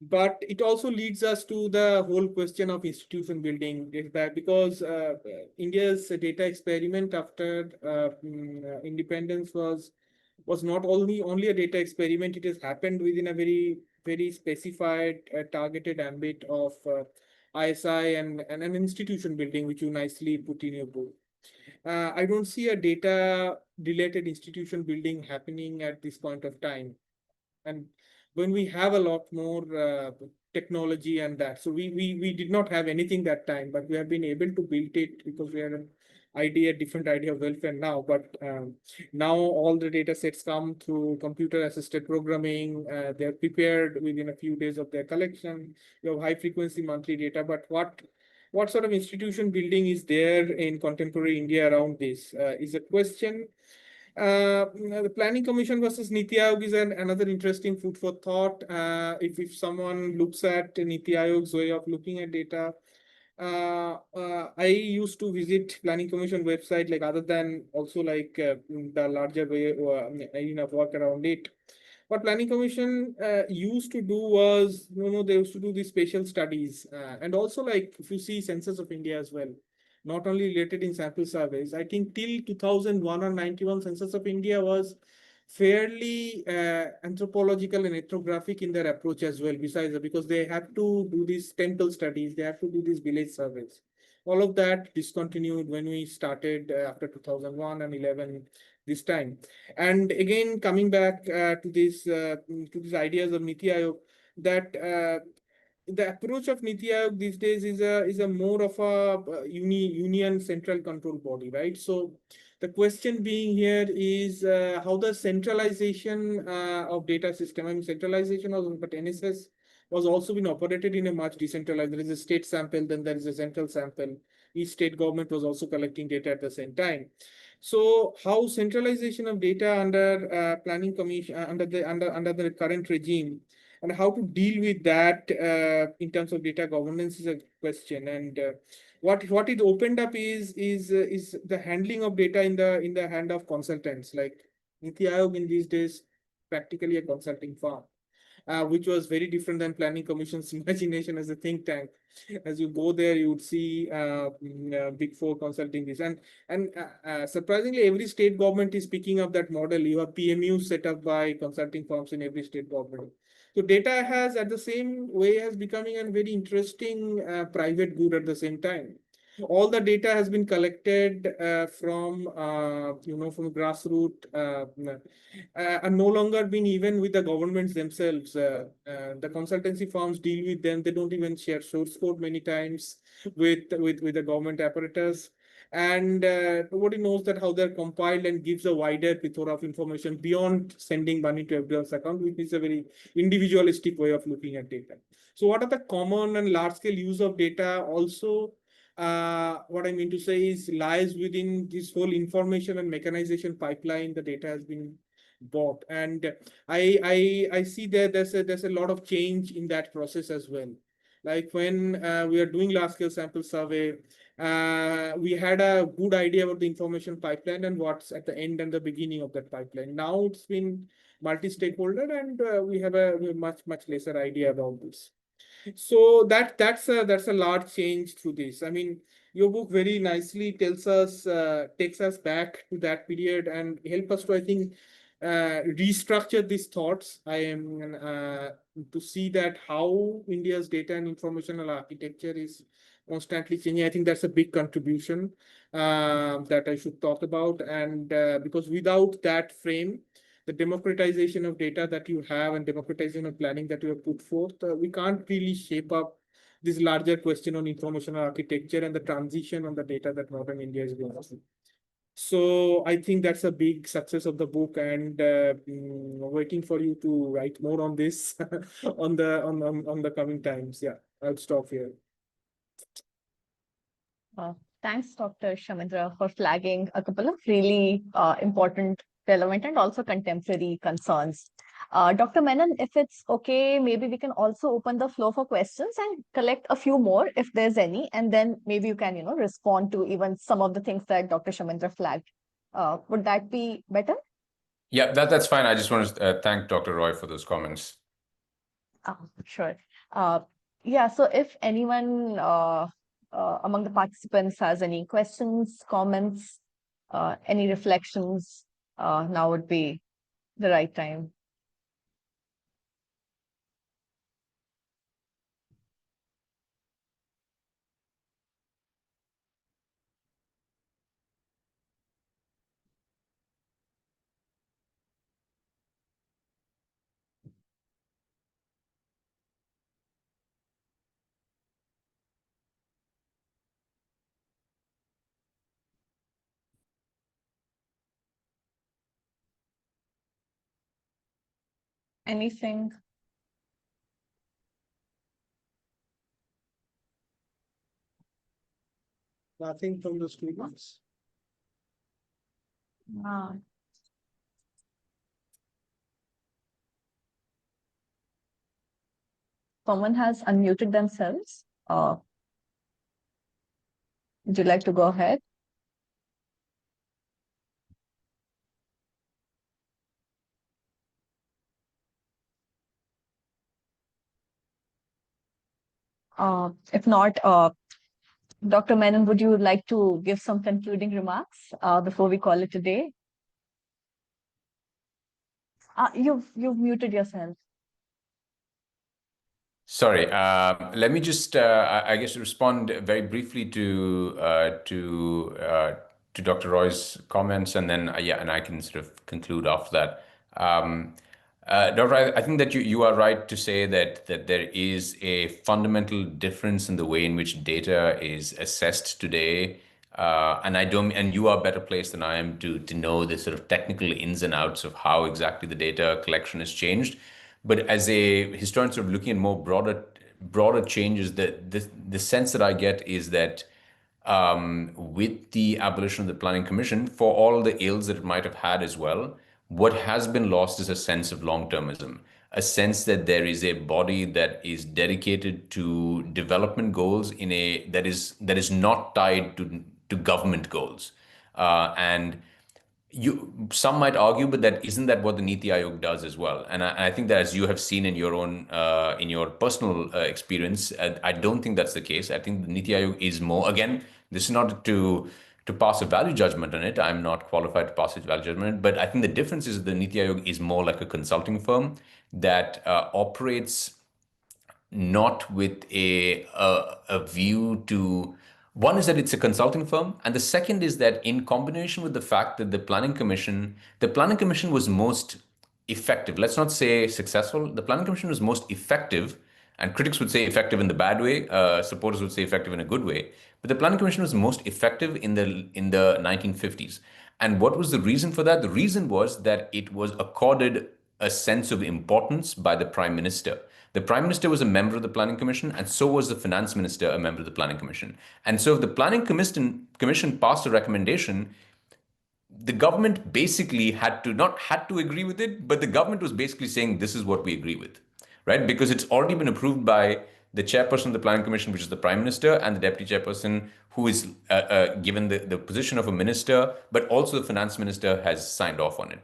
But it also leads us to the whole question of institution building, because India's data experiment after independence was not only a data experiment. It has happened within a very specified targeted ambit of ISI and an institution building, which you nicely put in your book. I don't see a data related institution building happening at this point of time. And when we have a lot more technology and that, so we did not have anything that time, but we have been able to build it because we had a different idea of welfare now. But now all the data sets come through computer assisted programming. They're prepared within a few days of their collection. You have high frequency monthly data, but what sort of institution building is there in contemporary India around this is a question. The Planning Commission versus Niti Aayog is another interesting food for thought. If someone looks at Niti Aayog's way of looking at data, I used to visit Planning Commission website, like other than also like the larger way of work around it. What Planning Commission used to do was, they used to do these spatial studies, and also like if you see Census of India as well, not only related in sample surveys. I think till 2001 or 91 Census of India was fairly anthropological and ethnographic in their approach as well, besides because they have to do these temple studies, they have to do these village surveys. All of that discontinued when we started after 2001 and 11 this time. And again, coming back to these ideas of Niti Aayog, that the approach of Niti Aayog these days is a more of a union central control body, right? So the question being here is how the centralization of data system. I mean, centralization was, but NSS was also been operated in a much decentralized. There is a state sample, then there is a central sample. Each state government was also collecting data at the same time. So how centralization of data under planning commission under the current regime, and how to deal with that in terms of data governance is a question. And what it opened up is the handling of data in the hand of consultants, like Niti Aayog in these days, practically a consulting firm. Which was very different than Planning Commission's imagination as a think tank. As you go there, you would see Big Four consulting this, and surprisingly, every state government is picking up that model. You have PMUs set up by consulting firms in every state government. So data has, at the same way, has becoming a very interesting private good at the same time. All the data has been collected from grassroots, and no longer been even with the governments themselves. The consultancy firms deal with them. They don't even share source code many times with the government apparatus. and nobody knows that how they're compiled and gives a wider plethora of information beyond sending money to everyone's account, which is a very individualistic way of looking at data. So what are the common and large scale use of data? Also, what I mean to say is lies within this whole information and mechanization pipeline the data has been bought, and I see that there's a lot of change in that process as well. Like when we are doing large scale sample survey, we had a good idea about the information pipeline and what's at the end and the beginning of that pipeline. Now it's been multi-stakeholder, and we have a much lesser idea about this. So that's a large change through this. I mean, your book very nicely tells us, takes us back to that period and help us to, I think, restructure these thoughts. I am to see that how India's data and informational architecture is constantly changing. I think that's a big contribution that I should talk about. And because without that frame, the democratization of data that you have and democratization of planning that you have put forth, we can't really shape up this larger question on informational architecture and the transition on the data that modern India is going through. So I think that's a big success of the book, and waiting for you to write more on this on the coming times. Yeah, I'll stop here. Thanks, Dr. Shamindra, for flagging a couple of really important, relevant, and also contemporary concerns. Dr. Menon, if it's okay, maybe we can also open the floor for questions and collect a few more if there's any, and then maybe you can, respond to even some of the things that Dr. Shamindra flagged. Would that be better? Yeah, that's fine. I just want to thank Dr. Roy for those comments. Sure. Yeah, so if anyone among the participants has any questions, comments, any reflections, now would be the right time. Anything? Nothing from the students. Someone has unmuted themselves. Would you like to go ahead? If not, Dr. Menon, would you like to give some concluding remarks before we call it a day? You've muted yourself. Sorry, let me just, I guess, respond very briefly to Dr. Roy's comments, and then yeah, and I can sort of conclude after that. Dr. I think that you are right to say that there is a fundamental difference in the way in which data is assessed today. And you are better placed than I am to know the sort of technical ins and outs of how exactly the data collection has changed. But as a historian, sort of looking at more broader changes, the sense that I get is that with the abolition of the Planning Commission, for all the ills that it might have had as well, what has been lost is a sense of long-termism, a sense that there is a body that is dedicated to development goals in a that is not tied to government goals, and some might argue, but that isn't that what the Niti Aayog does as well? And I think that, as you have seen in your own in your personal experience, I don't think that's the case. I think the Niti Aayog is more, again, this is not to pass a value judgment on it. I'm not qualified to pass a value judgment, but I think the difference is the Niti Aayog is more like a consulting firm that operates not with a view to, one is that it's a consulting firm, and the second is that in combination with the fact that the planning commission was most effective, let's not say successful, the planning commission was most effective And critics would say effective in the bad way, supporters would say effective in a good way. But the Planning Commission was most effective in the 1950s. And what was the reason for that? The reason was that it was accorded a sense of importance by the Prime Minister. The Prime Minister was a member of the Planning Commission, and so was the Finance Minister a member of the Planning Commission. And so if the Commission passed a recommendation, the government basically had to not had to agree with it, but the government was basically saying this is what we agree with, right? Because it's already been approved by the chairperson of the planning commission, which is the prime minister, and the deputy chairperson, who is given the position of a minister, but also the finance minister has signed off on it.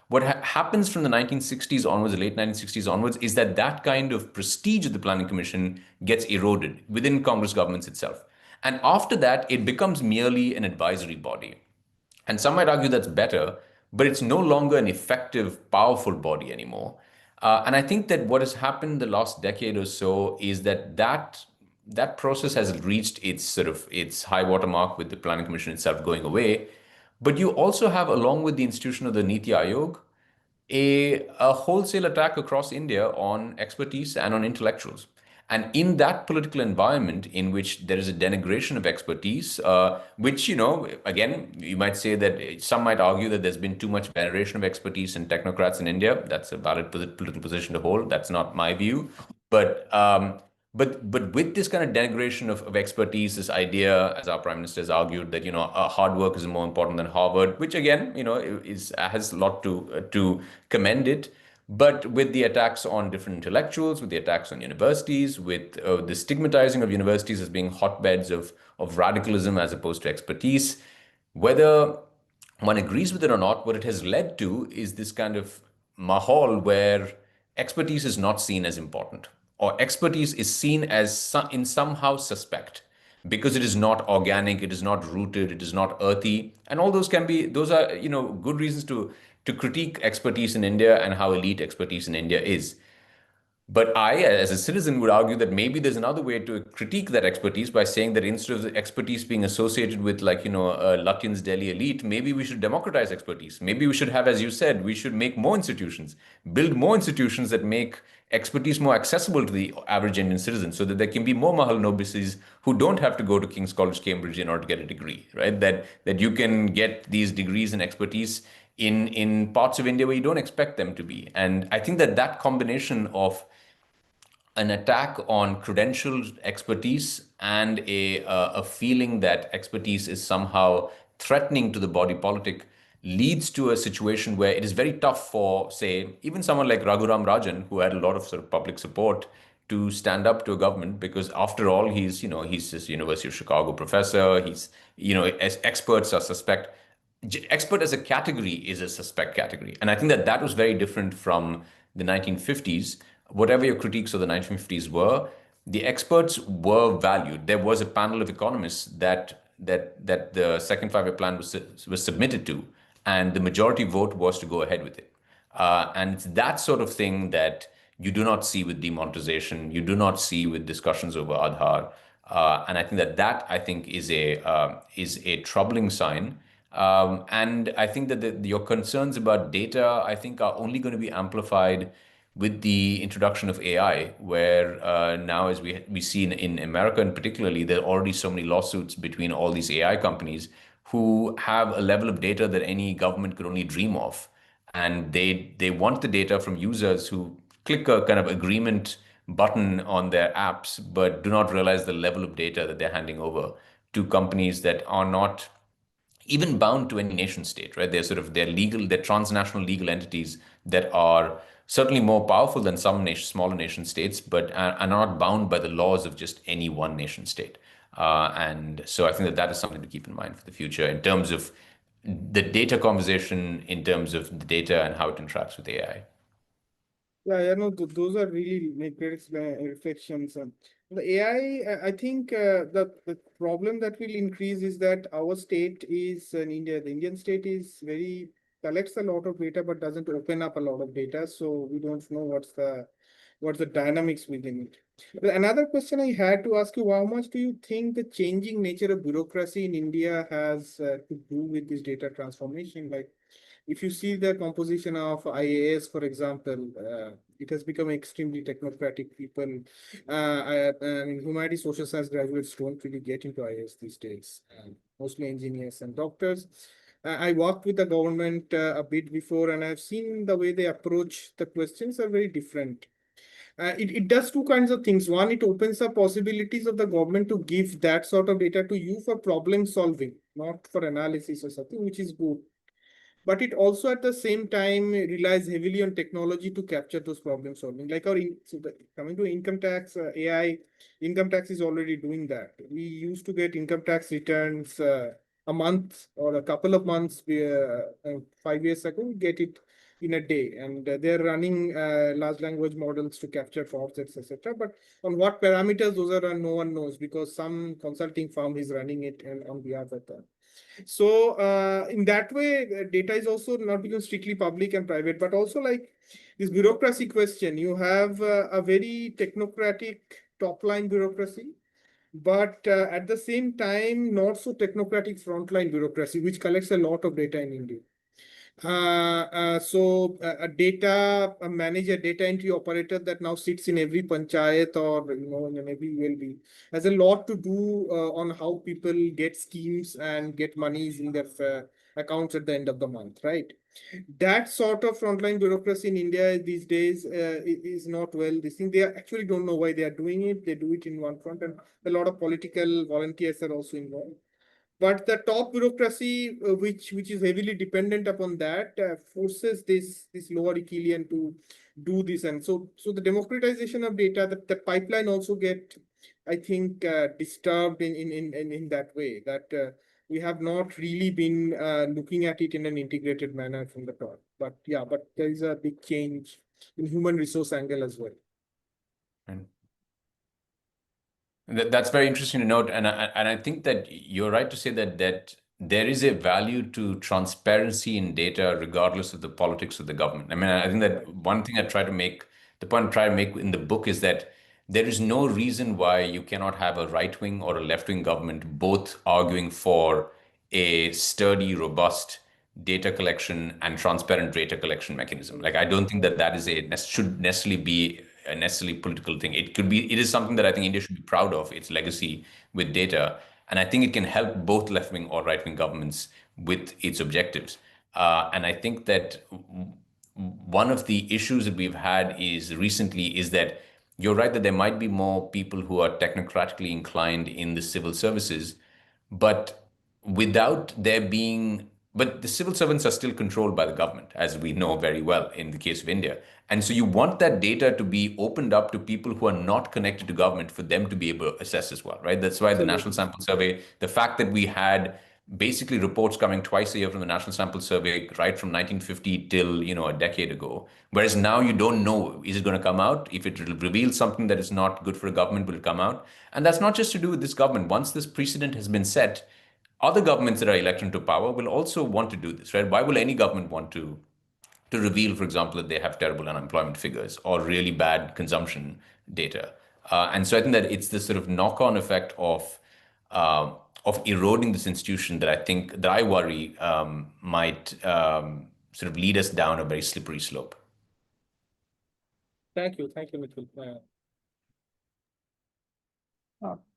What happens from the 1960s onwards, the late 1960s onwards, is that that kind of prestige of the planning commission gets eroded within Congress governments itself. And after that, it becomes merely an advisory body. And some might argue that's better, but it's no longer an effective, powerful body anymore. And I think that what has happened the last decade or so is that process has reached its high water mark with the Planning Commission itself going away. But you also have, along with the institution of the Niti Aayog, a wholesale attack across India on expertise and on intellectuals. And in that political environment in which there is a denigration of expertise, which, again, you might say that some might argue that there's been too much veneration of expertise and technocrats in India. That's a valid political position to hold. That's not my view. But with this kind of denigration of expertise, this idea, as our prime minister has argued, that hard work is more important than Harvard, which again has a lot to commend it. But with the attacks on different intellectuals, with the attacks on universities, with the stigmatizing of universities as being hotbeds of radicalism as opposed to expertise, whether one agrees with it or not, what it has led to is this kind of mahal where expertise is not seen as important, or expertise is seen as in somehow suspect, because it is not organic, it is not rooted, it is not earthy, and all those are good reasons to critique expertise in India and how elite expertise in India is. But I, as a citizen, would argue that maybe there's another way to critique that expertise by saying that instead of the expertise being associated with, Lutyens' Delhi elite, maybe we should democratize expertise. Maybe we should have, as you said, we should make more institutions, build more institutions that make expertise more accessible to the average Indian citizen, so that there can be more Mahal Nobices who don't have to go to King's College, Cambridge in order to get a degree, right? That you can get these degrees and expertise in parts of India where you don't expect them to be. And I think that combination of an attack on credentialed expertise and a feeling that expertise is somehow threatening to the body politic leads to a situation where it is very tough for, say, even someone like Raghuram Rajan, who had a lot of sort of public support, to stand up to a government, because after all, he's this University of Chicago professor. He's, as experts are suspect. Expert as a category is a suspect category. And I think that was very different from the 1950s. Whatever your critiques of the 1950s were, the experts were valued. There was a panel of economists that the second five-year plan was submitted to, and the majority vote was to go ahead with it. And it's that sort of thing that you do not see with demonetization, you do not see with discussions over Aadhaar. And I think that I think is a troubling sign. And I think that your concerns about data, I think, are only going to be amplified with the introduction of AI, where now, as we see in America, and particularly, there are already so many lawsuits between all these AI companies who have a level of data that any government could only dream of. And they want the data from users who click a kind of agreement button on their apps, but do not realize the level of data that they're handing over to companies that are not even bound to any nation state, right? They're transnational legal entities that are certainly more powerful than some smaller nation states, but are not bound by the laws of just any one nation state. And so I think that is something to keep in mind for the future in terms of the data conversation, in terms of the data and how it interacts with AI. Yeah, those are really great reflections. The AI, I think the problem that will increase is that our state is in India. The Indian state is collects a lot of data, but doesn't open up a lot of data. So we don't know what's the dynamics within it. But another question I had to ask you: how much do you think the changing nature of bureaucracy in India has to do with this data transformation? Like, if you see the composition of IAS, for example, it has become extremely technocratic. People, humanities, social science graduates don't really get into IAS these days, mostly engineers and doctors. I worked with the government a bit before, and I've seen the way they approach the questions are very different. It does two kinds of things. One, it opens up possibilities of the government to give that sort of data to you for problem solving, not for analysis or something, which is good. But it also at the same time relies heavily on technology to capture those problem solving. Like coming to income tax, AI, income tax is already doing that. We used to get income tax returns a month or a couple of months 5 years ago, we get it in a day, and they're running large language models to capture frauds, etc. But on what parameters those are, no one knows, because some consulting firm is running it and on behalf of them. So in that way, data is also not become strictly public and private, but also like this bureaucracy question. You have a very technocratic top line bureaucracy, but at the same time, not so technocratic frontline bureaucracy, which collects a lot of data in India. A data a manager, data entry operator that now sits in every panchayat or in every ULB has a lot to do on how people get schemes and get monies in their accounts at the end of the month, right? That sort of frontline bureaucracy in India these days is not well. This thing, they actually don't know why they are doing it. They do it in one front, and a lot of political volunteers are also involved. But the top bureaucracy, which is heavily dependent upon that, forces this lower echelon to do this. And so the democratization of data, the pipeline also get, I think, disturbed in that way, that we have not really been looking at it in an integrated manner from the top. But yeah, but there is a big change in human resource angle as well. And that's very interesting to note, and I think that you're right to say that there is a value to transparency in data, regardless of the politics of the government. I mean, I think that one thing the point I try to make in the book is that there is no reason why you cannot have a right wing or a left wing government both arguing for a sturdy, robust data collection and transparent data collection mechanism. Like, I don't think that is should necessarily be a necessarily political thing. It is something that I think India should be proud of, its legacy with data. And I think it can help both left wing or right wing governments with its objectives. And I think that one of the issues that we've had is that you're right that there might be more people who are technocratically inclined in the civil services, but without there being, but the civil servants are still controlled by the government, as we know very well in the case of India. And so you want that data to be opened up to people who are not connected to government for them to be able to assess as well, right? That's why the National Sample Survey, the fact that we had basically reports coming twice a year from the National Sample Survey, right from 1950 till, a decade ago. Whereas now you don't know, is it going to come out? If it reveals something that is not good for a government, will it come out? And that's not just to do with this government. Once this precedent has been set, other governments that are elected into power will also want to do this, right? Why will any government want to reveal, for example, that they have terrible unemployment figures or really bad consumption data? And so I think that it's this sort of knock-on effect of eroding this institution that I worry might sort of lead us down a very slippery slope. Thank you, Nikhil.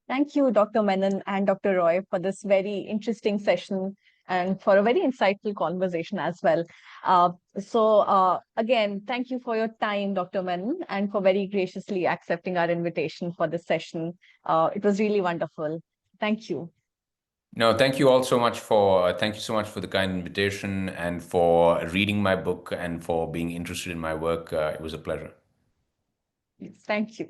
Thank you, Dr. Menon and Dr. Roy, for this very interesting session and for a very insightful conversation as well. Again, thank you for your time, Dr. Menon, and for very graciously accepting our invitation for this session. It was really wonderful. Thank you. No, thank you so much for the kind invitation and for reading my book and for being interested in my work. It was a pleasure. Yes, thank you.